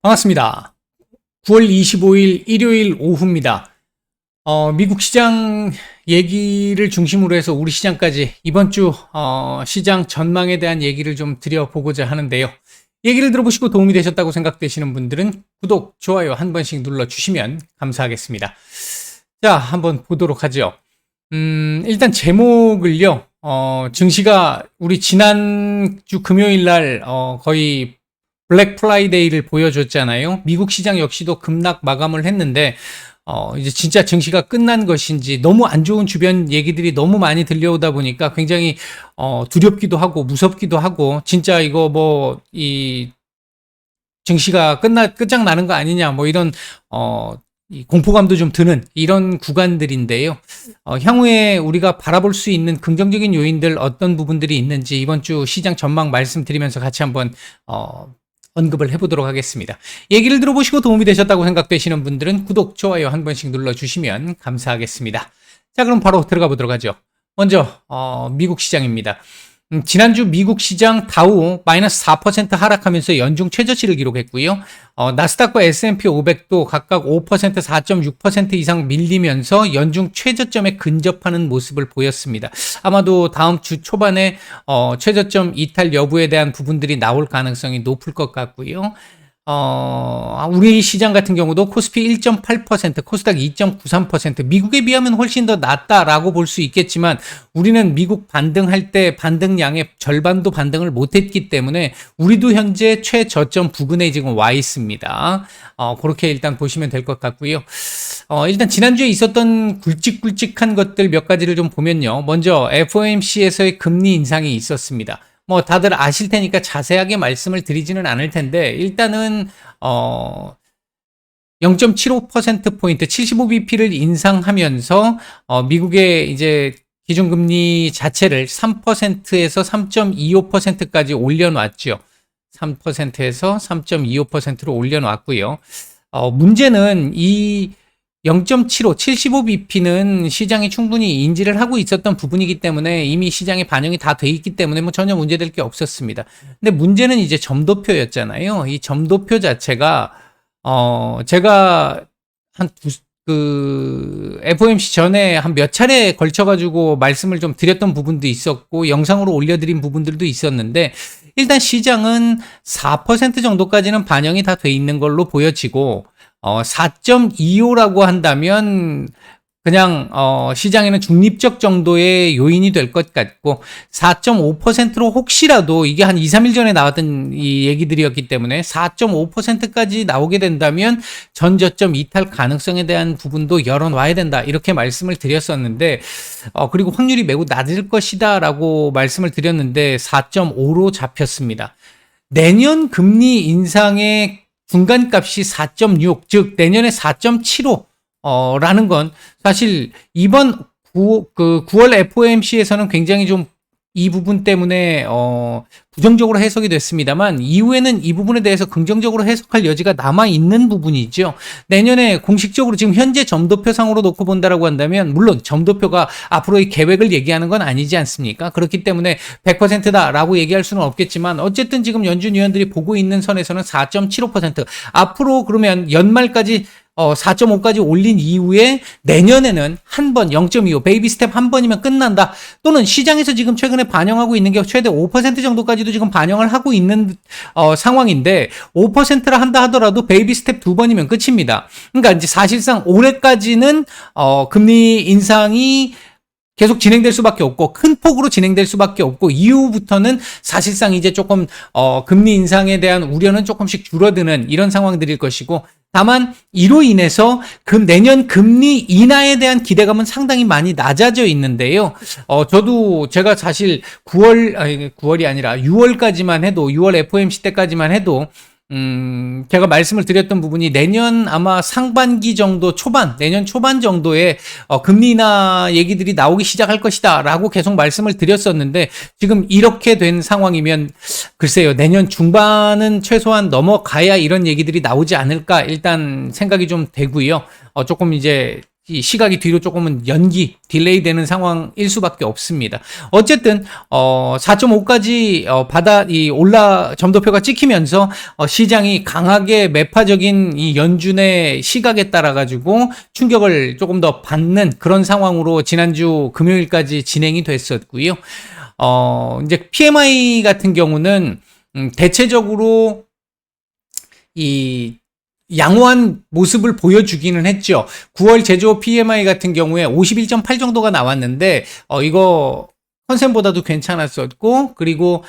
반갑습니다. 9월 25일 일요일 오후입니다. 미국 시장 얘기를 중심으로 해서 우리 시장까지 이번 주 시장 전망에 대한 얘기를 좀 드려보고자 하는데요. 얘기를 들어보시고 도움이 되셨다고 생각되시는 분들은 구독, 좋아요 한 번씩 눌러주시면 감사하겠습니다. 자, 한번 보도록 하죠. 일단 제목을요. 증시가 우리 지난주 금요일 날 거의 블랙 프라이데이를 보여줬잖아요. 미국 시장 역시도 급락 마감을 했는데 이제 진짜 증시가 끝난 것인지 너무 안 좋은 주변 얘기들이 너무 많이 들려오다 보니까 굉장히 두렵기도 하고 무섭기도 하고 진짜 이거 뭐 이 증시가 끝장나는 거 아니냐 뭐 이런 이 공포감도 좀 드는 이런 구간들인데요. 향후에 우리가 바라볼 수 있는 긍정적인 요인들 어떤 부분들이 있는지 이번 주 시장 전망 말씀드리면서 같이 한번 언급을 해보도록 하겠습니다. 얘기를 들어보시고 도움이 되셨다고 생각되시는 분들은 구독, 좋아요 한 번씩 눌러주시면 감사하겠습니다. 자, 그럼 바로 들어가 보도록 하죠. 먼저 미국 시장입니다. 지난주 미국 시장 다우 마이너스 4% 하락하면서 연중 최저치를 기록했고요. 나스닥과 S&P 500도 각각 5%, 4.6% 이상 밀리면서 연중 최저점에 근접하는 모습을 보였습니다. 아마도 다음 주 초반에 최저점 이탈 여부에 대한 부분들이 나올 가능성이 높을 것 같고요. 우리 시장 같은 경우도 코스피 1.8%, 코스닥 2.93%, 미국에 비하면 훨씬 더 낮다라고 볼 수 있겠지만 우리는 미국 반등할 때 반등량의 절반도 반등을 못했기 때문에 우리도 현재 최저점 부근에 지금 와 있습니다. 그렇게 일단 보시면 될 것 같고요. 일단 지난주에 있었던 굵직굵직한 것들 몇 가지를 좀 보면요. 먼저 FOMC에서의 금리 인상이 있었습니다. 뭐 다들 아실 테니까 자세하게 말씀을 드리지는 않을 텐데 일단은 0.75%포인트 75bp를 인상하면서 미국의 이제 기준금리 자체를 3%에서 3.25%까지 올려놨죠. 3%에서 3.25%로 올려놨고요. 문제는 이 0.75, 75bp는 시장이 충분히 인지를 하고 있었던 부분이기 때문에 이미 시장에 반영이 다 돼 있기 때문에 뭐 전혀 문제될 게 없었습니다. 근데 문제는 이제 점도표였잖아요. 이 점도표 자체가 제가 FOMC 전에 한 몇 차례 걸쳐가지고 말씀을 좀 드렸던 부분도 있었고 영상으로 올려드린 부분들도 있었는데 일단 시장은 4% 정도까지는 반영이 다 돼 있는 걸로 보여지고 4.25라고 한다면 그냥 시장에는 중립적 정도의 요인이 될 것 같고 4.5%로 혹시라도 이게 한 2, 3일 전에 나왔던 이 얘기들이었기 때문에 4.5%까지 나오게 된다면 전저점 이탈 가능성에 대한 부분도 열어놔야 된다 이렇게 말씀을 드렸었는데 그리고 확률이 매우 낮을 것이다 라고 말씀을 드렸는데 4.5로 잡혔습니다. 내년 금리 인상의 중간값이 4.6, 즉 내년에 4.75 라는 건 사실 이번 9월 FOMC에서는 굉장히 좀 이 부분 때문에 부정적으로 해석이 됐습니다만 이후에는 이 부분에 대해서 긍정적으로 해석할 여지가 남아 있는 부분이죠. 내년에 공식적으로 지금 현재 점도표상으로 놓고 본다라고 한다면 물론 점도표가 앞으로의 계획을 얘기하는 건 아니지 않습니까? 그렇기 때문에 100%다라고 얘기할 수는 없겠지만 어쨌든 지금 연준 위원들이 보고 있는 선에서는 4.75% 앞으로 그러면 연말까지 4.5까지 올린 이후에 내년에는 한 번 0.25 베이비 스텝 한 번이면 끝난다. 또는 시장에서 지금 최근에 반영하고 있는 게 최대 5% 정도까지도 지금 반영을 하고 있는 상황인데 5%라 한다 하더라도 베이비 스텝 두 번이면 끝입니다. 그러니까 이제 사실상 올해까지는 금리 인상이 계속 진행될 수밖에 없고 큰 폭으로 진행될 수밖에 없고 이후부터는 사실상 이제 조금 금리 인상에 대한 우려는 조금씩 줄어드는 이런 상황들일 것이고 다만 이로 인해서 내년 금리 인하에 대한 기대감은 상당히 많이 낮아져 있는데요. 제가 사실 9월이 아니라 6월까지만 해도 6월 FOMC 때까지만 해도 제가 말씀을 드렸던 부분이 내년 아마 상반기 정도 내년 초반 정도에 금리 인하 얘기들이 나오기 시작할 것이다 라고 계속 말씀을 드렸었는데 지금 이렇게 된 상황이면 글쎄요, 내년 중반은 최소한 넘어가야 이런 얘기들이 나오지 않을까 일단 생각이 좀 되고요. 조금 이제 이 시각이 뒤로 조금은 딜레이 되는 상황일 수밖에 없습니다. 어쨌든 4.5까지 점도표가 찍히면서 시장이 강하게 매파적인 이 연준의 시각에 따라 가지고 충격을 조금 더 받는 그런 상황으로 지난주 금요일까지 진행이 됐었고요. 이제 PMI 같은 경우는 대체적으로 이 양호한 모습을 보여주기는 했죠. 9월 제조업 PMI 같은 경우에 51.8 정도가 나왔는데 이거 컨센보다도 괜찮았었고, 그리고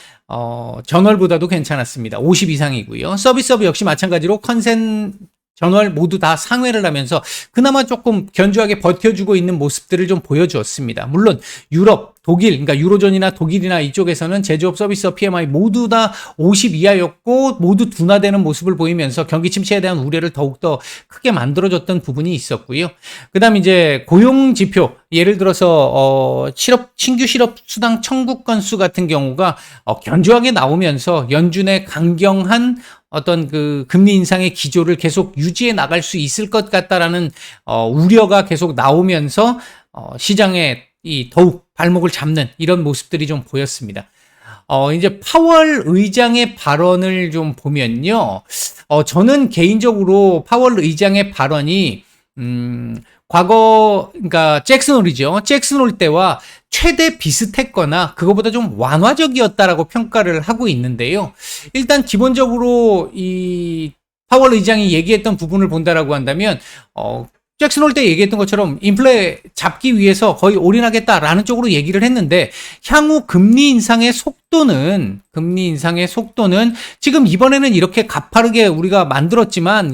전월보다도 괜찮았습니다. 50 이상이고요. 서비스업 역시 마찬가지로 컨센, 전월 모두 다 상회를 하면서 그나마 조금 견조하게 버텨주고 있는 모습들을 좀 보여주었습니다. 물론 유럽, 독일, 그러니까 유로존이나 독일이나 이쪽에서는 제조업, 서비스업 PMI 모두 다 50 이하였고 모두 둔화되는 모습을 보이면서 경기 침체에 대한 우려를 더욱더 크게 만들어줬던 부분이 있었고요. 그다음 이제 고용 지표, 예를 들어서 신규 실업 수당 청구 건수 같은 경우가 견조하게 나오면서 연준의 강경한 어떤 그 금리 인상의 기조를 계속 유지해 나갈 수 있을 것 같다라는 우려가 계속 나오면서 시장에 더욱 발목을 잡는 이런 모습들이 좀 보였습니다. 이제 파월 의장의 발언을 좀 보면요. 저는 개인적으로 파월 의장의 발언이 과거, 그러니까 잭슨 홀이죠. 잭슨 홀 때와 최대 비슷했거나 그거보다 좀 완화적이었다라고 평가를 하고 있는데요. 일단 기본적으로 이 파월 의장이 얘기했던 부분을 본다라고 한다면 잭슨 홀 때 얘기했던 것처럼 인플레 잡기 위해서 거의 올인하겠다라는 쪽으로 얘기를 했는데, 향후 금리 인상의 속도는 지금 이번에는 이렇게 가파르게 우리가 만들었지만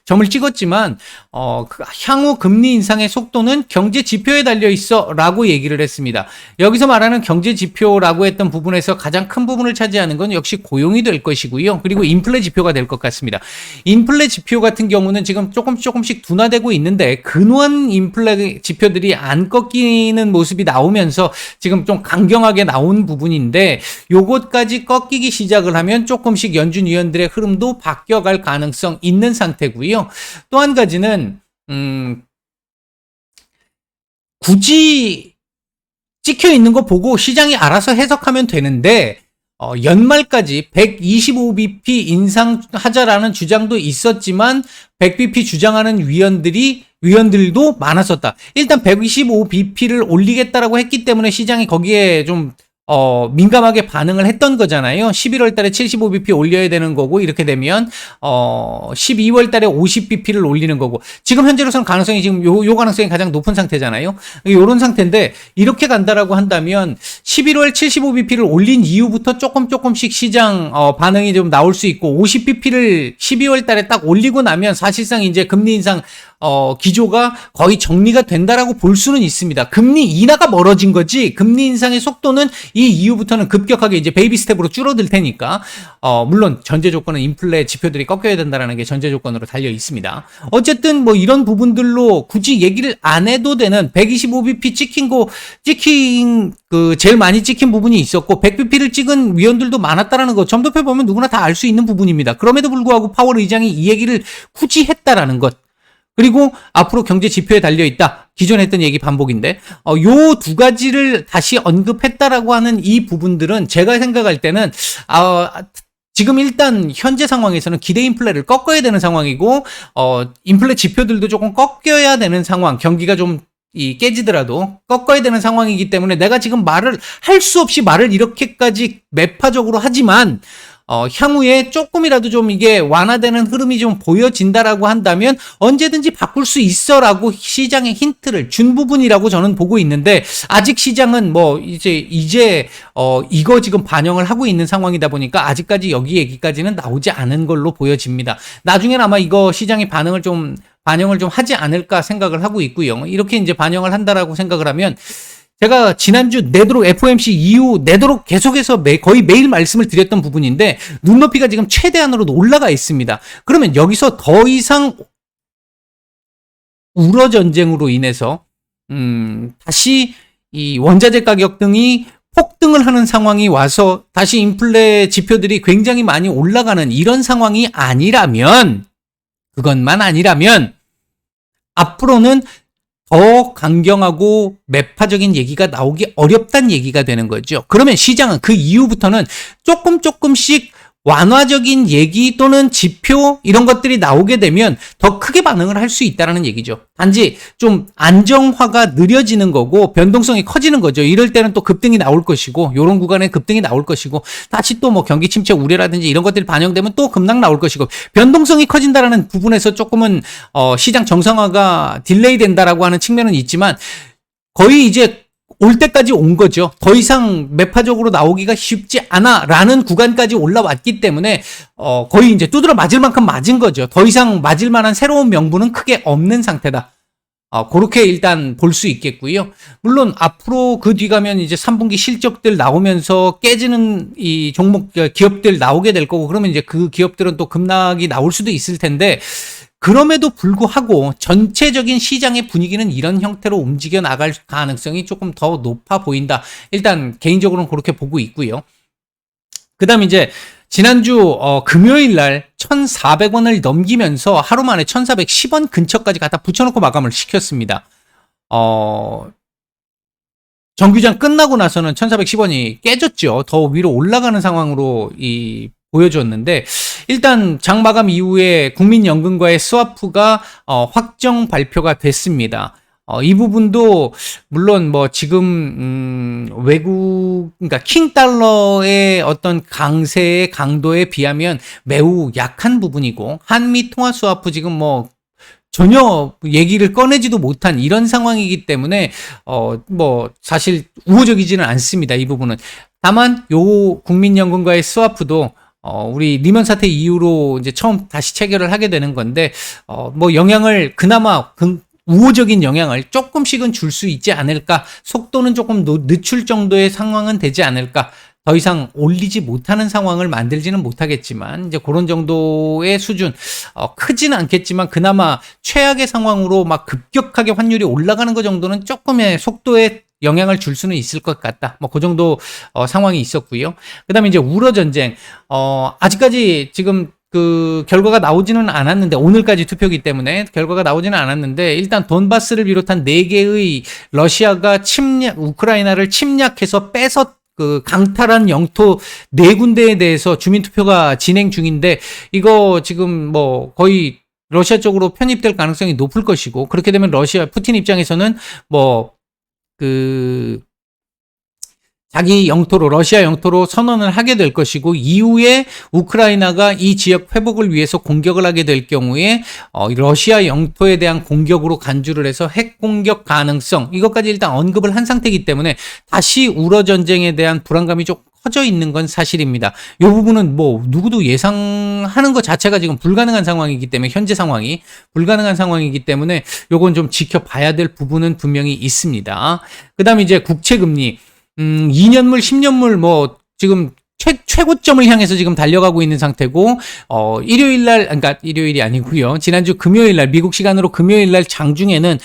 점을 찍었지만 향후 금리 인상의 속도는 경제 지표에 달려 있어라고 얘기를 했습니다. 여기서 말하는 경제 지표라고 했던 부분에서 가장 큰 부분을 차지하는 건 역시 고용이 될 것이고요. 그리고 인플레 지표가 될 것 같습니다. 인플레 지표 같은 경우는 지금 조금씩 둔화되고 있는데 근원 인플레 지표들이 안 꺾이는 모습이 나오면서 지금 좀 강경하게 나온 부분인데, 요것까지 꺾이기 시작을 하면 조금씩 연준 위원들의 흐름도 바뀌어갈 가능성 있는 상태고요. 또 한 가지는 굳이 찍혀 있는 거 보고 시장이 알아서 해석하면 되는데, 연말까지 125bp 인상하자라는 주장도 있었지만 100bp 주장하는 위원들도 많았었다. 일단 125bp를 올리겠다라고 했기 때문에 시장이 거기에 좀 민감하게 반응을 했던 거잖아요. 11월 달에 75bp 올려야 되는 거고, 이렇게 되면 12월 달에 50bp를 올리는 거고, 지금 현재로서는 가능성이 지금 요 가능성이 가장 높은 상태잖아요. 요런 상태인데, 이렇게 간다라고 한다면 11월 75bp를 올린 이후부터 조금씩 시장 반응이 좀 나올 수 있고, 50bp를 12월 달에 딱 올리고 나면 사실상 이제 금리 인상 기조가 거의 정리가 된다라고 볼 수는 있습니다. 금리 인하가 멀어진 거지, 금리 인상의 속도는 이 이후부터는 급격하게 이제 베이비 스텝으로 줄어들 테니까, 물론 전제 조건은 인플레 지표들이 꺾여야 된다라는 게 전제 조건으로 달려 있습니다. 어쨌든 뭐 이런 부분들로 굳이 얘기를 안 해도 되는 125bp 찍힌 제일 많이 찍힌 부분이 있었고, 100bp를 찍은 위원들도 많았다라는 거 점도표 보면 누구나 다 알 수 있는 부분입니다. 그럼에도 불구하고 파월 의장이 이 얘기를 굳이 했다라는 것, 그리고 앞으로 경제 지표에 달려있다. 기존에 했던 얘기 반복인데, 요 두 가지를 다시 언급했다라고 하는 이 부분들은 제가 생각할 때는, 지금 일단 현재 상황에서는 기대 인플레를 꺾어야 되는 상황이고, 인플레 지표들도 조금 꺾여야 되는 상황, 경기가 좀 깨지더라도 꺾어야 되는 상황이기 때문에 내가 지금 할 수 없이 말을 이렇게까지 매파적으로 하지만, 향후에 조금이라도 좀 이게 완화되는 흐름이 좀 보여진다라고 한다면 언제든지 바꿀 수 있어라고 시장에 힌트를 준 부분이라고 저는 보고 있는데, 아직 시장은 뭐 이제 이거 지금 반영을 하고 있는 상황이다 보니까 아직까지 여기 얘기까지는 나오지 않은 걸로 보여집니다. 나중엔 아마 이거 시장이 반영을 좀 하지 않을까 생각을 하고 있고요. 이렇게 이제 반영을 한다라고 생각을 하면, 제가 지난주 내도록 FOMC 이후 내도록 계속해서 거의 매일 말씀을 드렸던 부분인데, 눈높이가 지금 최대한으로 올라가 있습니다. 그러면 여기서 더 이상 우러 전쟁으로 인해서 다시 이 원자재 가격 등이 폭등을 하는 상황이 와서 다시 인플레 지표들이 굉장히 많이 올라가는 이런 상황이 아니라면, 그것만 아니라면 앞으로는 더 강경하고 매파적인 얘기가 나오기 어렵다는 얘기가 되는 거죠. 그러면 시장은 그 이후부터는 조금씩 완화적인 얘기 또는 지표 이런 것들이 나오게 되면 더 크게 반응을 할 수 있다는 얘기죠. 단지 좀 안정화가 느려지는 거고 변동성이 커지는 거죠. 이럴 때는 또 급등이 나올 것이고 이런 구간에 급등이 나올 것이고 다시 또 뭐 경기 침체 우려라든지 이런 것들이 반영되면 또 급락 나올 것이고 변동성이 커진다라는 부분에서 조금은 시장 정상화가 딜레이 된다라고 하는 측면은 있지만 거의 이제 올 때까지 온 거죠. 더 이상 매파적으로 나오기가 쉽지 않아라는 구간까지 올라왔기 때문에 거의 이제 두드러 맞을 만큼 맞은 거죠. 더 이상 맞을 만한 새로운 명분은 크게 없는 상태다. 그렇게 일단 볼 수 있겠고요. 물론 앞으로 그 뒤 가면 이제 3분기 실적들 나오면서 깨지는 이 종목 기업들 나오게 될 거고 그러면 이제 그 기업들은 또 급락이 나올 수도 있을 텐데 그럼에도 불구하고 전체적인 시장의 분위기는 이런 형태로 움직여 나갈 가능성이 조금 더 높아 보인다. 일단 개인적으로는 그렇게 보고 있고요. 그다음 이제 지난주 금요일 날 1,400원을 넘기면서 하루 만에 1,410원 근처까지 갖다 붙여놓고 마감을 시켰습니다. 정규장 끝나고 나서는 1,410원이 깨졌죠. 더 위로 올라가는 상황으로 보여줬는데 일단 장 마감 이후에 국민연금과의 스와프가 확정 발표가 됐습니다. 이 부분도 물론 뭐 지금 외국 그러니까 킹달러의 어떤 강세의 강도에 비하면 매우 약한 부분이고 한미 통화 스와프 지금 뭐 전혀 얘기를 꺼내지도 못한 이런 상황이기 때문에 뭐 사실 우호적이지는 않습니다. 이 부분은. 다만 요 국민연금과의 스와프도 우리 리먼 사태 이후로 이제 처음 다시 체결을 하게 되는 건데 뭐 영향을 그나마 우호적인 영향을 조금씩은 줄 수 있지 않을까, 속도는 조금 늦출 정도의 상황은 되지 않을까. 더 이상 올리지 못하는 상황을 만들지는 못하겠지만 이제 그런 정도의 수준, 크지는 않겠지만 그나마 최악의 상황으로 막 급격하게 환율이 올라가는 것 정도는 조금의 속도에 영향을 줄 수는 있을 것 같다. 뭐 그 정도 상황이 있었고요. 그다음에 이제 우러 전쟁, 아직까지 지금 그 결과가 나오지는 않았는데 오늘까지 투표기 때문에 결과가 나오지는 않았는데 일단 돈바스를 비롯한 4개의 러시아가 우크라이나를 침략해서 뺏어 그 강탈한 영토 4군데에 대해서 주민투표가 진행 중인데 이거 지금 뭐 거의 러시아 쪽으로 편입될 가능성이 높을 것이고 그렇게 되면 푸틴 입장에서는 뭐 자기 영토로 러시아 영토로 선언을 하게 될 것이고 이후에 우크라이나가 이 지역 회복을 위해서 공격을 하게 될 경우에 러시아 영토에 대한 공격으로 간주를 해서 핵 공격 가능성 이것까지 일단 언급을 한 상태이기 때문에 다시 우러 전쟁에 대한 불안감이 좀 커져 있는 건 사실입니다. 이 부분은 뭐 누구도 예상하는 것 자체가 지금 불가능한 상황이기 때문에 현재 상황이 불가능한 상황이기 때문에 요건 좀 지켜봐야 될 부분은 분명히 있습니다. 그다음에 이제 국채금리 2년물, 10년물 뭐 지금 최고점을 향해서 지금 달려가고 있는 상태고 일요일 날 그러니까 일요일이 아니고요. 지난주 금요일 날 미국 시간으로 금요일 날 장중에는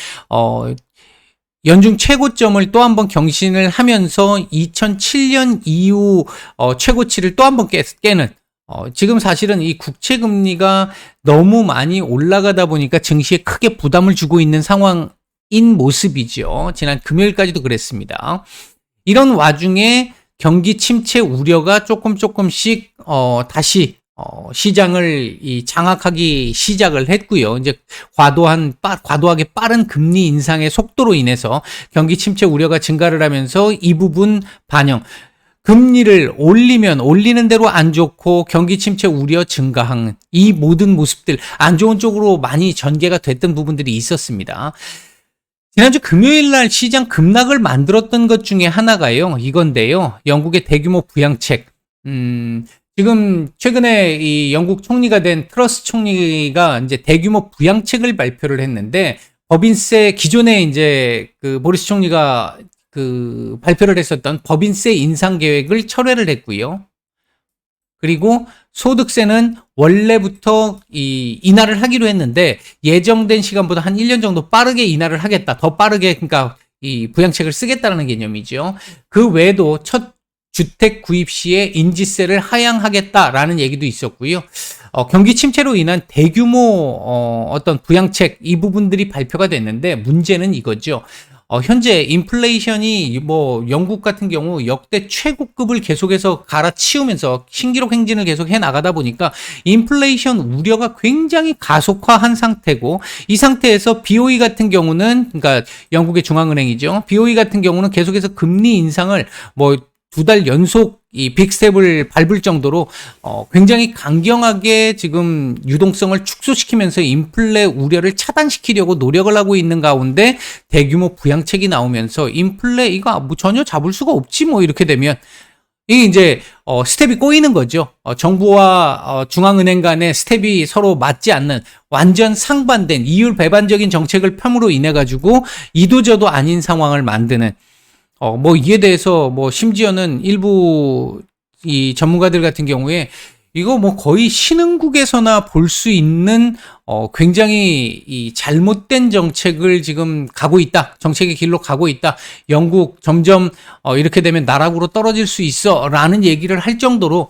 연중 최고점을 또 한번 경신을 하면서 2007년 이후 최고치를 또 한번 깨는 지금 사실은 이 국채 금리가 너무 많이 올라가다 보니까 증시에 크게 부담을 주고 있는 상황인 모습이죠. 지난 금요일까지도 그랬습니다. 이런 와중에 경기 침체 우려가 조금씩 다시 시장을 장악하기 시작을 했고요. 이제 과도하게 빠른 금리 인상의 속도로 인해서 경기 침체 우려가 증가를 하면서 이 부분 반영. 금리를 올리는 대로 안 좋고 경기 침체 우려 증가한 이 모든 모습들 안 좋은 쪽으로 많이 전개가 됐던 부분들이 있었습니다. 지난주 금요일 날 시장 급락을 만들었던 것 중에 하나가요. 이건데요. 영국의 대규모 부양책. 지금 최근에 이 영국 총리가 된 트러스 총리가 이제 대규모 부양책을 발표를 했는데 법인세 기존에 이제 그 보리스 총리가 그 발표를 했었던 법인세 인상 계획을 철회를 했고요. 그리고 소득세는 원래부터 인하를 하기로 했는데 예정된 시간보다 한 1년 정도 빠르게 인하를 하겠다. 더 빠르게 그러니까 이 부양책을 쓰겠다는 개념이죠. 그 외에도 첫 주택 구입 시에 인지세를 하향하겠다라는 얘기도 있었고요. 경기 침체로 인한 대규모 어떤 부양책 이 부분들이 발표가 됐는데 문제는 이거죠. 현재 인플레이션이 뭐 영국 같은 경우 역대 최고급을 계속해서 갈아치우면서 신기록 행진을 계속 해 나가다 보니까 인플레이션 우려가 굉장히 가속화한 상태고, 이 상태에서 BOE 같은 경우는, 그러니까 영국의 중앙은행이죠. BOE 같은 경우는 계속해서 금리 인상을 뭐 2달 연속 이 빅스텝을 밟을 정도로 굉장히 강경하게 지금 유동성을 축소시키면서 인플레 우려를 차단시키려고 노력을 하고 있는 가운데 대규모 부양책이 나오면서 인플레 이거 뭐 전혀 잡을 수가 없지 뭐 이렇게 되면 이게 이제 스텝이 꼬이는 거죠. 정부와 중앙은행 간의 스텝이 서로 맞지 않는 완전 상반된 이율 배반적인 정책을 펴므로 인해 가지고 이도저도 아닌 상황을 만드는, 뭐 이에 대해서 뭐 심지어는 일부 이 전문가들 같은 경우에 이거 뭐 거의 신흥국에서나 볼 수 있는 굉장히 이 잘못된 정책을 지금 가고 있다. 정책의 길로 가고 있다. 영국 점점 이렇게 되면 나락으로 떨어질 수 있어라는 얘기를 할 정도로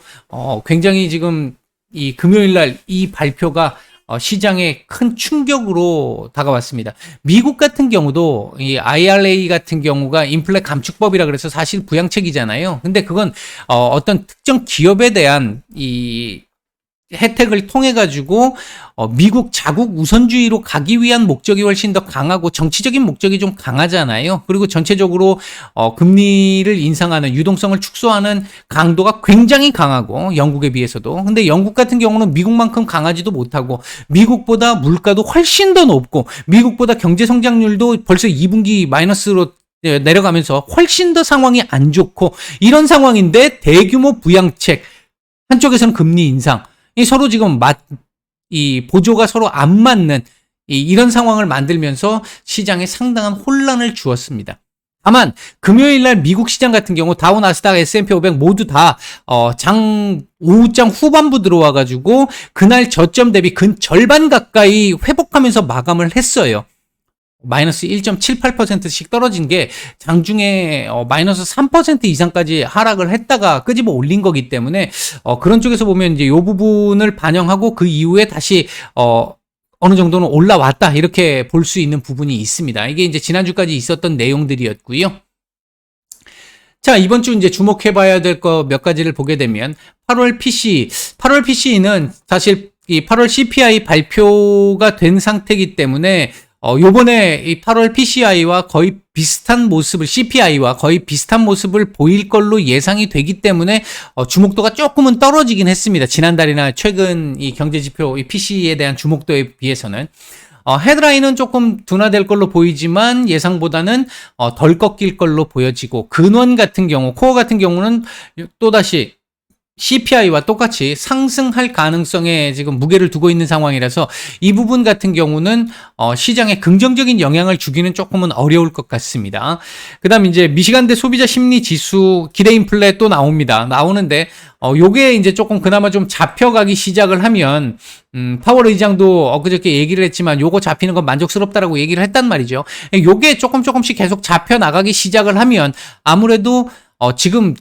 굉장히 지금 이 금요일 날 이 발표가 시장에 큰 충격으로 다가왔습니다. 미국 같은 경우도 이 IRA 같은 경우가 인플레 감축법이라 그래서 사실 부양책이잖아요. 근데 그건 어떤 특정 기업에 대한 이 혜택을 통해 가지고 미국 자국 우선주의로 가기 위한 목적이 훨씬 더 강하고 정치적인 목적이 좀 강하잖아요. 그리고 전체적으로 금리를 인상하는, 유동성을 축소하는 강도가 굉장히 강하고 영국에 비해서도. 근데 영국 같은 경우는 미국만큼 강하지도 못하고 미국보다 물가도 훨씬 더 높고 미국보다 경제 성장률도 벌써 2분기 마이너스로 내려가면서 훨씬 더 상황이 안 좋고 이런 상황인데 대규모 부양책, 한쪽에서는 금리 인상, 이 서로 지금 이 보조가 서로 안 맞는 이런 상황을 만들면서 시장에 상당한 혼란을 주었습니다. 다만 금요일 날 미국 시장 같은 경우 다우, 나스닥, S&P 500 모두 다 오후장 후반부 들어와 가지고 그날 저점 대비 근 절반 가까이 회복하면서 마감을 했어요. 마이너스 1.78%씩 떨어진 게 장중에 마이너스 3% 이상까지 하락을 했다가 끄집어 올린 거기 때문에 그런 쪽에서 보면 이제 이 부분을 반영하고 그 이후에 다시 어느 정도는 올라왔다 이렇게 볼 수 있는 부분이 있습니다. 이게 이제 지난주까지 있었던 내용들이었고요. 자, 이번 주 이제 주목해 봐야 될 거 몇 가지를 보게 되면 8월 PC는 사실 이 8월 CPI 발표가 된 상태이기 때문에 요번에 이 8월 PCI와 거의 비슷한 모습을, CPI와 거의 비슷한 모습을 보일 걸로 예상이 되기 때문에 주목도가 조금은 떨어지긴 했습니다. 지난달이나 최근 이 경제지표, 이 PC에 대한 주목도에 비해서는. 헤드라인은 조금 둔화될 걸로 보이지만 예상보다는 덜 꺾일 걸로 보여지고, 근원 같은 경우, 코어 같은 경우는 또다시 CPI와 똑같이 상승할 가능성에 지금 무게를 두고 있는 상황이라서 이 부분 같은 경우는 시장에 긍정적인 영향을 주기는 조금은 어려울 것 같습니다. 그다음 이제 미시간대 소비자 심리 지수 기대 인플레 또 나오는데 요게 이제 조금 그나마 좀 잡혀가기 시작을 하면 파월 의장도 엊그저께 얘기를 했지만 요거 잡히는 건 만족스럽다라고 얘기를 했단 말이죠. 요게 조금씩 계속 잡혀 나가기 시작을 하면 아무래도 지금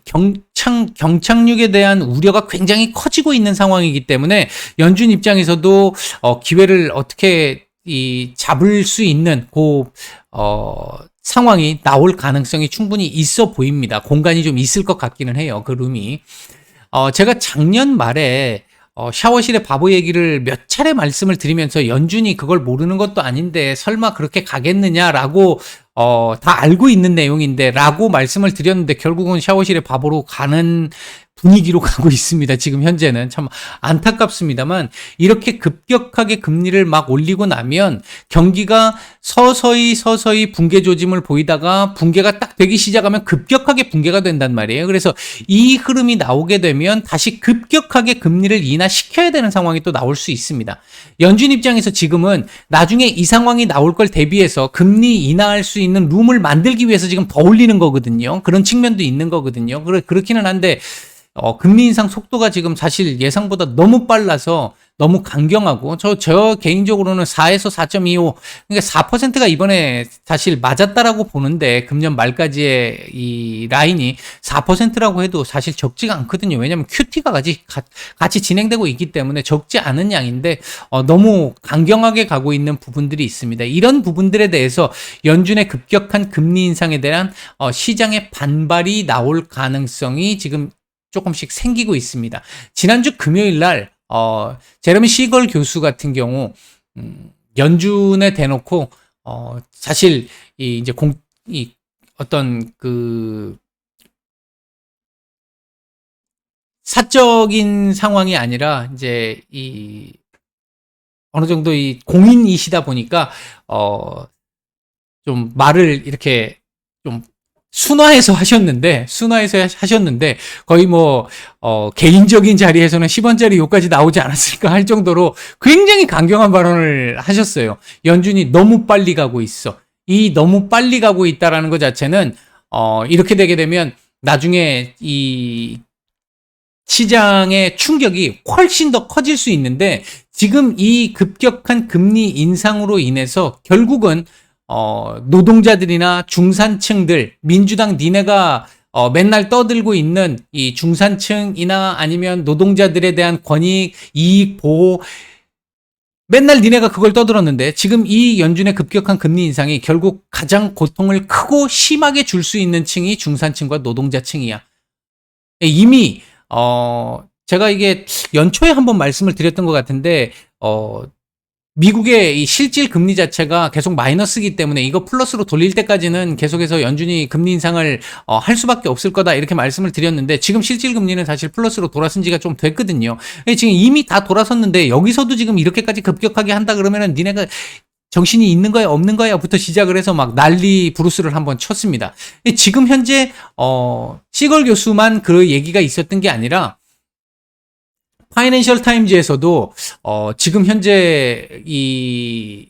경착륙에 대한 우려가 굉장히 커지고 있는 상황이기 때문에 연준 입장에서도 기회를 어떻게 잡을 수 있는 상황이 나올 가능성이 충분히 있어 보입니다. 공간이 좀 있을 것 같기는 해요. 그 룸이. 제가 작년 말에 샤워실의 바보 얘기를 몇 차례 말씀을 드리면서 연준이 그걸 모르는 것도 아닌데 설마 그렇게 가겠느냐라고 다 알고 있는 내용인데 라고 말씀을 드렸는데 결국은 샤워실의 바보로 가는 분위기로 가고 있습니다. 지금 현재는 참 안타깝습니다만 이렇게 급격하게 금리를 막 올리고 나면 경기가 서서히 붕괴 조짐을 보이다가 붕괴가 딱 되기 시작하면 급격하게 붕괴가 된단 말이에요. 그래서 이 흐름이 나오게 되면 다시 급격하게 금리를 인하시켜야 되는 상황이 또 나올 수 있습니다. 연준 입장에서 지금은 나중에 이 상황이 나올 걸 대비해서 금리 인하할 수 있는 룸을 만들기 위해서 지금 더 올리는 거거든요. 그런 측면도 있는 거거든요. 그렇기는 한데 금리 인상 속도가 지금 사실 예상보다 너무 빨라서 너무 강경하고 저 개인적으로는 4에서 4.25 그러니까 4%가 이번에 사실 맞았다라고 보는데 금년 말까지의 이 라인이 4%라고 해도 사실 적지가 않거든요. 왜냐하면 QT가 같이 진행되고 있기 때문에 적지 않은 양인데 너무 강경하게 가고 있는 부분들이 있습니다. 이런 부분들에 대해서 연준의 급격한 금리 인상에 대한 시장의 반발이 나올 가능성이 지금 조금씩 생기고 있습니다. 지난주 금요일 날 제레미 시걸 교수 같은 경우 연준에 대놓고 사실 이제 어떤 그 사적인 상황이 아니라 이제 어느 정도 이 공인이시다 보니까 좀 말을 이렇게 좀 순화해서 하셨는데 거의 뭐 개인적인 자리에서는 10원짜리 욕까지 나오지 않았을까 할 정도로 굉장히 강경한 발언을 하셨어요. 연준이 너무 빨리 가고 있어. 이 너무 빨리 가고 있다라는 것 자체는 이렇게 되게 되면 나중에 이 시장의 충격이 훨씬 더 커질 수 있는데 지금 이 급격한 금리 인상으로 인해서 결국은 노동자들이나 중산층들, 민주당 니네가 맨날 떠들고 있는 이 중산층이나 아니면 노동자들에 대한 권익, 이익, 보호, 맨날 니네가 그걸 떠들었는데 지금 이 연준의 급격한 금리 인상이 결국 가장 고통을 크고 심하게 줄 수 있는 층이 중산층과 노동자층이야. 이미 제가 이게 연초에 한번 말씀을 드렸던 것 같은데 미국의 이 실질 금리 자체가 계속 마이너스이기 때문에 이거 플러스로 돌릴 때까지는 계속해서 연준이 금리 인상을 할 수밖에 없을 거다 이렇게 말씀을 드렸는데 지금 실질 금리는 사실 플러스로 돌아선 지가 좀 됐거든요. 지금 이미 다 돌아섰는데 여기서도 지금 이렇게까지 급격하게 한다 그러면은 니네가 정신이 있는 거야 없는 거야부터 시작을 해서 막 난리 부르스를 한번 쳤습니다. 지금 현재 시걸 교수만 그 얘기가 있었던 게 아니라 파이낸셜 타임즈에서도 지금 현재 이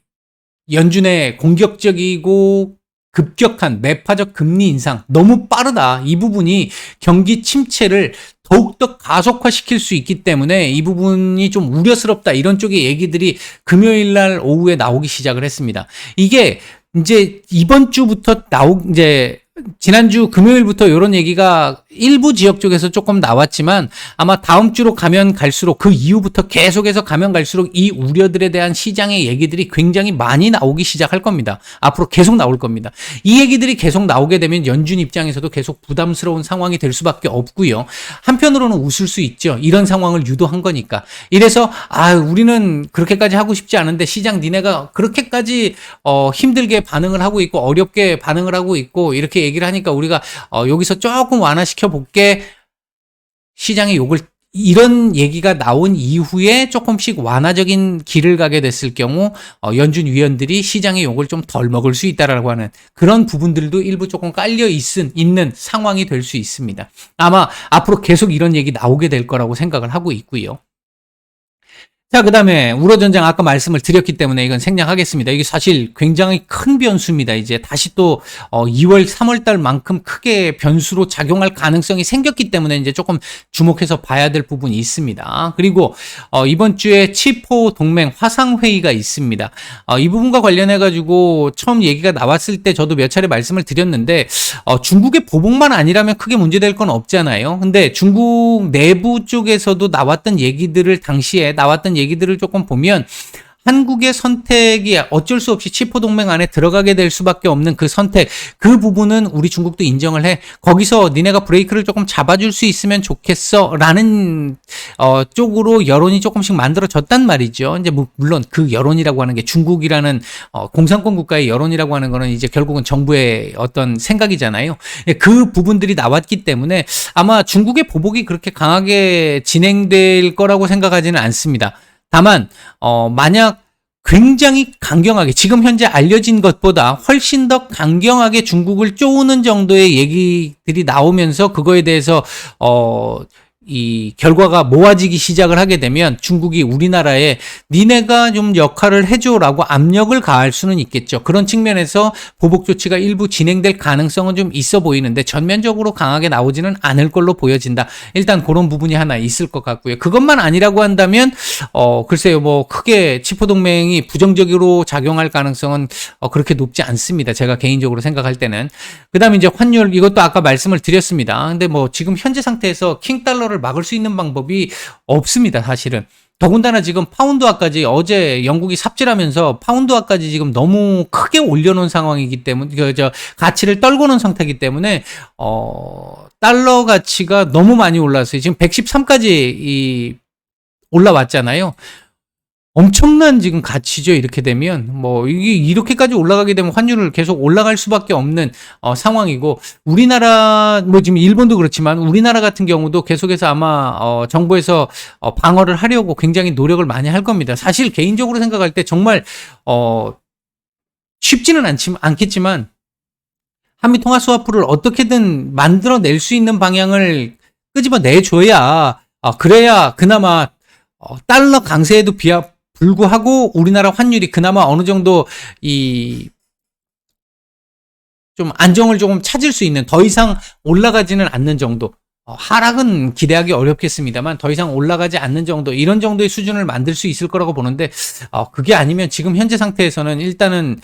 연준의 공격적이고 급격한 매파적 금리 인상 너무 빠르다. 이 부분이 경기 침체를 더욱더 가속화시킬 수 있기 때문에 이 부분이 좀 우려스럽다. 이런 쪽의 얘기들이 금요일 날 오후에 나오기 시작을 했습니다. 이게 이제 이번 주부터 이제 지난주 금요일부터 이런 얘기가 일부 지역 쪽에서 조금 나왔지만 아마 다음 주로 가면 갈수록 그 이후부터 계속해서 가면 갈수록 이 우려들에 대한 시장의 얘기들이 굉장히 많이 나오기 시작할 겁니다. 앞으로 계속 나올 겁니다. 이 얘기들이 계속 나오게 되면 연준 입장에서도 계속 부담스러운 상황이 될 수밖에 없고요. 한편으로는 웃을 수 있죠. 이런 상황을 유도한 거니까. 이래서 우리는 그렇게까지 하고 싶지 않은데 시장 니네가 그렇게까지 힘들게 반응을 하고 있고 어렵게 반응을 하고 있고 이렇게 얘기를 하니까 우리가 여기서 조금 완화시켜 볼게. 시장의 욕을 이런 얘기가 나온 이후에 조금씩 완화적인 길을 가게 됐을 경우 연준 위원들이 시장의 욕을 좀 덜 먹을 수 있다라고 하는 그런 부분들도 일부 조금 깔려 있는 상황이 될 수 있습니다. 아마 앞으로 계속 이런 얘기 나오게 될 거라고 생각을 하고 있고요. 자, 그 다음에 우로전장 아까 말씀을 드렸기 때문에 이건 생략하겠습니다. 이게 사실 굉장히 큰 변수입니다. 이제 다시 또 2월, 3월 달만큼 크게 변수로 작용할 가능성이 생겼기 때문에 이제 조금 주목해서 봐야 될 부분이 있습니다. 그리고 이번 주에 치포 동맹 화상회의가 있습니다. 이 부분과 관련해가지고 처음 얘기가 나왔을 때 저도 몇 차례 말씀을 드렸는데 중국의 보복만 아니라면 크게 문제될 건 없잖아요. 근데 중국 내부 쪽에서도 당시에 나왔던 얘기들을 조금 보면 한국의 선택이 어쩔 수 없이 치포 동맹 안에 들어가게 될 수밖에 없는 그 선택, 그 부분은 우리 중국도 인정을 해. 거기서 니네가 브레이크를 조금 잡아줄 수 있으면 좋겠어 라는 쪽으로 여론이 조금씩 만들어졌단 말이죠. 이제 물론 그 여론이라고 하는 게 중국이라는 공산권 국가의 여론이라고 하는 거는 이제 결국은 정부의 어떤 생각이잖아요. 그 부분들이 나왔기 때문에 아마 중국의 보복이 그렇게 강하게 진행될 거라고 생각하지는 않습니다. 다만 만약 굉장히 강경하게 지금 현재 알려진 것보다 훨씬 더 강경하게 중국을 쪼우는 정도의 얘기들이 나오면서 그거에 대해서 이 결과가 모아지기 시작을 하게 되면 중국이 우리나라에 니네가 좀 역할을 해줘라고 압력을 가할 수는 있겠죠. 그런 측면에서 보복 조치가 일부 진행될 가능성은 좀 있어 보이는데 전면적으로 강하게 나오지는 않을 걸로 보여진다. 일단 그런 부분이 하나 있을 것 같고요. 그것만 아니라고 한다면 글쎄요, 뭐 크게 치포동맹이 부정적으로 작용할 가능성은 그렇게 높지 않습니다. 제가 개인적으로 생각할 때는. 그다음에 이제 환율, 이것도 아까 말씀을 드렸습니다. 근데 뭐 지금 현재 상태에서 킹달러를 막을 수 있는 방법이 없습니다, 사실은. 더군다나 지금 파운드화까지 어제 영국이 삽질하면서 파운드화까지 지금 너무 크게 올려놓은 상황이기 때문에 가치를 떨고 놓은 상태이기 때문에 달러 가치가 너무 많이 올랐어요. 지금 113까지 올라왔잖아요. 엄청난 지금 가치죠. 이렇게 되면 뭐 이게 이렇게까지 올라가게 되면 환율을 계속 올라갈 수밖에 없는 상황이고, 우리나라 뭐 지금 일본도 그렇지만 우리나라 같은 경우도 계속해서 아마 정부에서 방어를 하려고 굉장히 노력을 많이 할 겁니다. 사실 개인적으로 생각할 때 정말 쉽지는 않겠지만 한미 통화 스와프를 어떻게든 만들어낼 수 있는 방향을 끄집어 내줘야 그래야 그나마 달러 강세에도 불구하고 우리나라 환율이 그나마 어느 정도 좀 안정을 조금 찾을 수 있는, 더 이상 올라가지는 않는 정도, 하락은 기대하기 어렵겠습니다만 더 이상 올라가지 않는 정도, 이런 정도의 수준을 만들 수 있을 거라고 보는데, 그게 아니면 지금 현재 상태에서는 일단은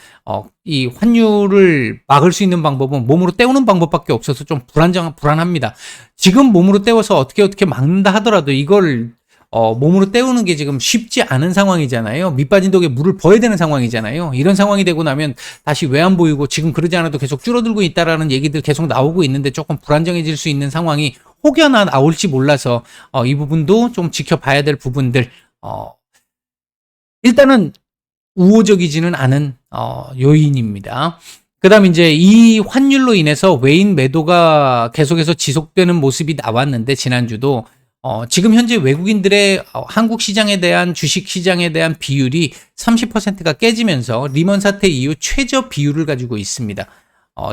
이 환율을 막을 수 있는 방법은 몸으로 때우는 방법밖에 없어서 좀 불안합니다. 지금 몸으로 때워서 어떻게 막는다 하더라도 이걸 몸으로 때우는 게 지금 쉽지 않은 상황이잖아요. 밑빠진 독에 물을 부어야 되는 상황이잖아요. 이런 상황이 되고 나면 다시 왜 안 보이고, 지금 그러지 않아도 계속 줄어들고 있다라는 얘기들 계속 나오고 있는데 조금 불안정해질 수 있는 상황이 혹여나 나올지 몰라서 이 부분도 좀 지켜봐야 될 부분들. 일단은 우호적이지는 않은 요인입니다. 그다음 이제 이 환율로 인해서 외인 매도가 계속해서 지속되는 모습이 나왔는데, 지난주도 지금 현재 외국인들의 한국 시장에 대한, 주식 시장에 대한 비율이 30%가 깨지면서 리먼 사태 이후 최저 비율을 가지고 있습니다.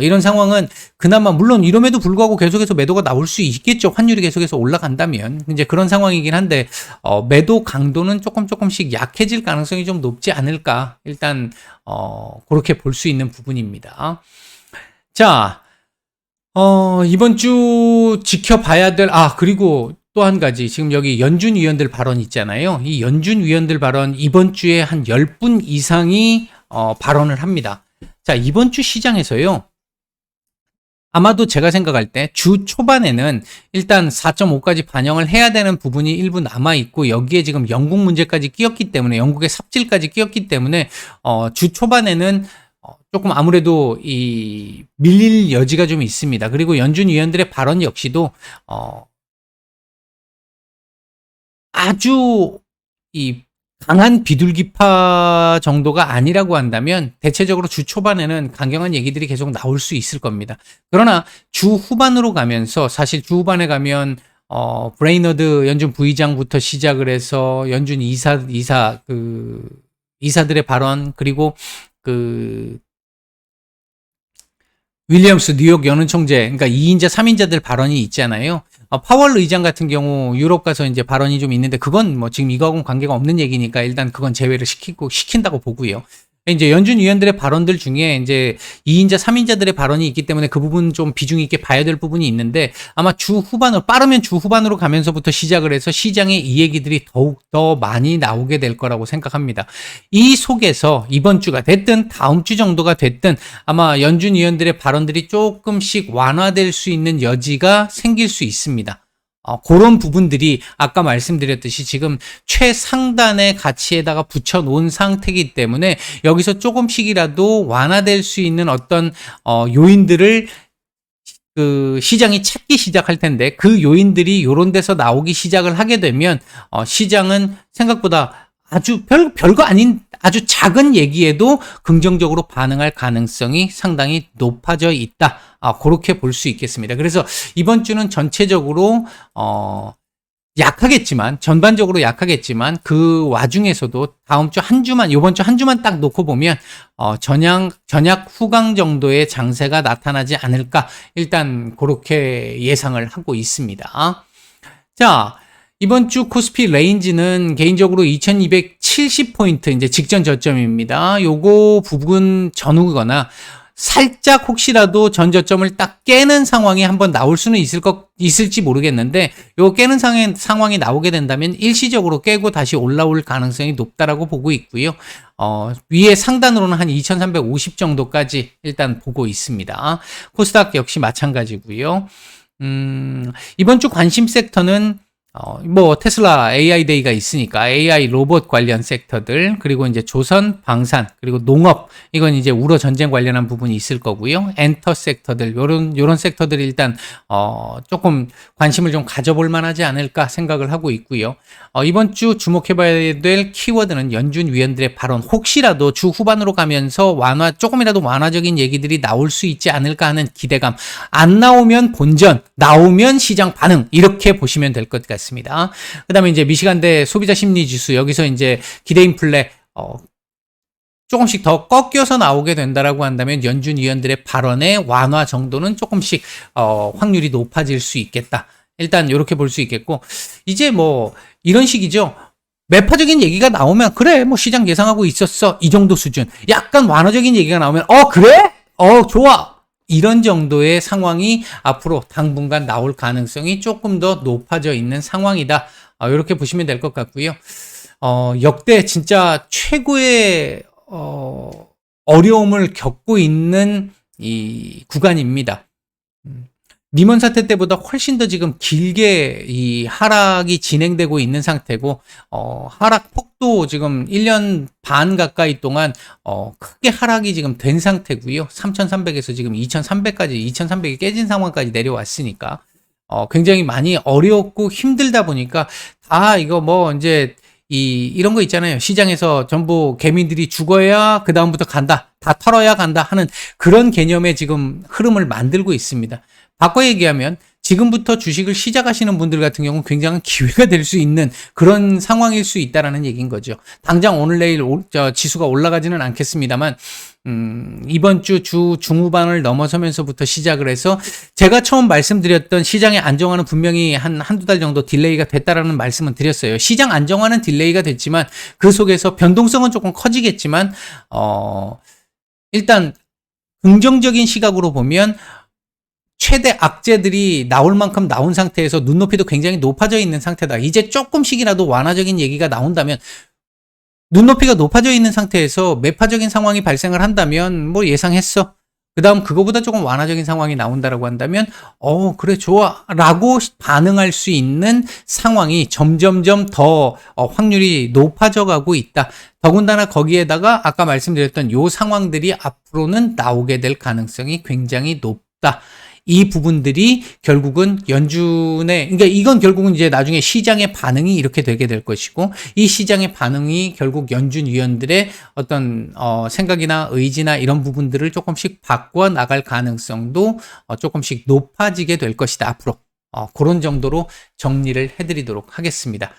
이런 상황은 그나마, 물론 이럼에도 불구하고 계속해서 매도가 나올 수 있겠죠. 환율이 계속해서 올라간다면. 이제 그런 상황이긴 한데, 매도 강도는 조금씩 약해질 가능성이 좀 높지 않을까. 일단, 그렇게 볼 수 있는 부분입니다. 자, 이번 주 지켜봐야 될, 그리고 또 한 가지, 지금 여기 연준 위원들 발언 있잖아요. 이 연준 위원들 발언 이번 주에 한 10분 이상이 발언을 합니다. 자, 이번 주 시장에서요, 아마도 제가 생각할 때 주 초반에는 일단 4.5까지 반영을 해야 되는 부분이 일부 남아있고, 여기에 지금 영국 문제까지 끼었기 때문에, 영국의 삽질까지 끼었기 때문에 주 초반에는 조금 아무래도 밀릴 여지가 좀 있습니다. 그리고 연준 위원들의 발언 역시도 아주 강한 비둘기파 정도가 아니라고 한다면 대체적으로 주 초반에는 강경한 얘기들이 계속 나올 수 있을 겁니다. 그러나 주 후반으로 가면서, 사실 주 후반에 가면 브레이너드 연준 부의장부터 시작을 해서 연준 이사들의 발언, 그리고 윌리엄스 뉴욕 연은총재, 그러니까 2인자, 3인자들 발언이 있잖아요. 파월 의장 같은 경우 유럽 가서 이제 발언이 좀 있는데, 그건 뭐 지금 이거하고는 관계가 없는 얘기니까 일단 그건 제외를 시킨다고 보고요. 이제 연준 위원들의 발언들 중에 이제 2인자, 3인자들의 발언이 있기 때문에 그 부분 좀 비중 있게 봐야 될 부분이 있는데, 아마 주 후반으로, 빠르면 주 후반으로 가면서부터 시작을 해서 시장에 이 얘기들이 더욱 더 많이 나오게 될 거라고 생각합니다. 이 속에서 이번 주가 됐든 다음 주 정도가 됐든 아마 연준 위원들의 발언들이 조금씩 완화될 수 있는 여지가 생길 수 있습니다. 그런 부분들이 아까 말씀드렸듯이 지금 최상단의 가치에다가 붙여놓은 상태이기 때문에 여기서 조금씩이라도 완화될 수 있는 어떤 요인들을 시장이 찾기 시작할 텐데, 그 요인들이 요런 데서 나오기 시작을 하게 되면 시장은 생각보다 아주 별거 아닌 아주 작은 얘기에도 긍정적으로 반응할 가능성이 상당히 높아져 있다. 그렇게 볼 수 있겠습니다. 그래서 이번 주는 전체적으로 약하겠지만, 전반적으로 약하겠지만, 그 와중에서도 다음 주 한 주만, 이번 주 한 주만 딱 놓고 보면 전약 후강 정도의 장세가 나타나지 않을까, 일단 그렇게 예상을 하고 있습니다. 자, 이번 주 코스피 레인지는 개인적으로 2270포인트 이제 직전 저점입니다. 요거 부분 전후거나 살짝 혹시라도 전 저점을 딱 깨는 상황이 한번 나올 수는 있을지 모르겠는데, 요 깨는 상황이 나오게 된다면 일시적으로 깨고 다시 올라올 가능성이 높다라고 보고 있고요. 위에 상단으로는 한 2350 정도까지 일단 보고 있습니다. 코스닥 역시 마찬가지고요. 이번 주 관심 섹터는 뭐 테슬라 AI 데이가 있으니까 AI 로봇 관련 섹터들, 그리고 이제 조선, 방산, 그리고 농업, 이건 이제 우러 전쟁 관련한 부분이 있을 거고요. 엔터 섹터들, 요런 섹터들이 일단 조금 관심을 좀 가져볼 만하지 않을까 생각을 하고 있고요. 이번 주 주목해봐야 될 키워드는 연준 위원들의 발언, 혹시라도 주 후반으로 가면서 조금이라도 완화적인 얘기들이 나올 수 있지 않을까 하는 기대감. 안 나오면 본전, 나오면 시장 반응, 이렇게 보시면 될 것 같습니다. 그 다음에 이제 미시간대 소비자 심리 지수, 여기서 이제 기대 인플레, 조금씩 더 꺾여서 나오게 된다라고 한다면 연준 위원들의 발언의 완화 정도는 조금씩, 확률이 높아질 수 있겠다. 일단 이렇게 볼 수 있겠고, 이제 뭐, 이런 식이죠. 매파적인 얘기가 나오면, 그래, 뭐 시장 예상하고 있었어. 이 정도 수준. 약간 완화적인 얘기가 나오면, 그래? 좋아. 이런 정도의 상황이 앞으로 당분간 나올 가능성이 조금 더 높아져 있는 상황이다. 이렇게 보시면 될 것 같고요. 역대 진짜 최고의 어려움을 겪고 있는 이 구간입니다. 리먼 사태 때보다 훨씬 더 지금 길게 이 하락이 진행되고 있는 상태고, 하락 폭도 지금 1년 반 가까이 동안 크게 하락이 지금 된 상태고요. 3,300에서 지금 2,300까지, 2,300이 깨진 상황까지 내려왔으니까 굉장히 많이 어렵고 힘들다 보니까, 이거 뭐 이제 이런 거 있잖아요. 시장에서 전부 개미들이 죽어야 그 다음부터 간다, 다 털어야 간다 하는 그런 개념의 지금 흐름을 만들고 있습니다. 바꿔 얘기하면 지금부터 주식을 시작하시는 분들 같은 경우는 굉장한 기회가 될 수 있는 그런 상황일 수 있다라는 얘기인 거죠. 당장 오늘 내일 지수가 올라가지는 않겠습니다만, 이번 주 중후반을 넘어서면서부터 시작을 해서 제가 처음 말씀드렸던 시장의 안정화는 분명히 한두 달 정도 딜레이가 됐다라는 말씀은 드렸어요. 시장 안정화는 딜레이가 됐지만 그 속에서 변동성은 조금 커지겠지만, 일단 긍정적인 시각으로 보면 최대 악재들이 나올 만큼 나온 상태에서 눈높이도 굉장히 높아져 있는 상태다. 이제 조금씩이라도 완화적인 얘기가 나온다면, 눈높이가 높아져 있는 상태에서 매파적인 상황이 발생을 한다면 뭐 예상했어. 그 다음 그거보다 조금 완화적인 상황이 나온다라고 한다면 그래 좋아 라고 반응할 수 있는 상황이 점점점 더 확률이 높아져 가고 있다. 더군다나 거기에다가 아까 말씀드렸던 요 상황들이 앞으로는 나오게 될 가능성이 굉장히 높다. 이 부분들이 결국은 그러니까 이건 결국은 이제 나중에 시장의 반응이 이렇게 되게 될 것이고, 이 시장의 반응이 결국 연준 위원들의 어떤 생각이나 의지나 이런 부분들을 조금씩 바꿔 나갈 가능성도 조금씩 높아지게 될 것이다. 앞으로 그런 정도로 정리를 해드리도록 하겠습니다.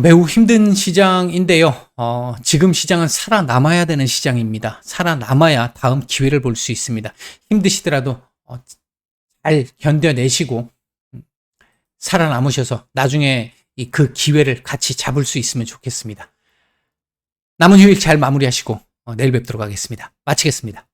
매우 힘든 시장인데요. 지금 시장은 살아남아야 되는 시장입니다. 살아남아야 다음 기회를 볼 수 있습니다. 힘드시더라도 잘 견뎌내시고 살아남으셔서 나중에 그 기회를 같이 잡을 수 있으면 좋겠습니다. 남은 휴일 잘 마무리하시고 내일 뵙도록 하겠습니다. 마치겠습니다.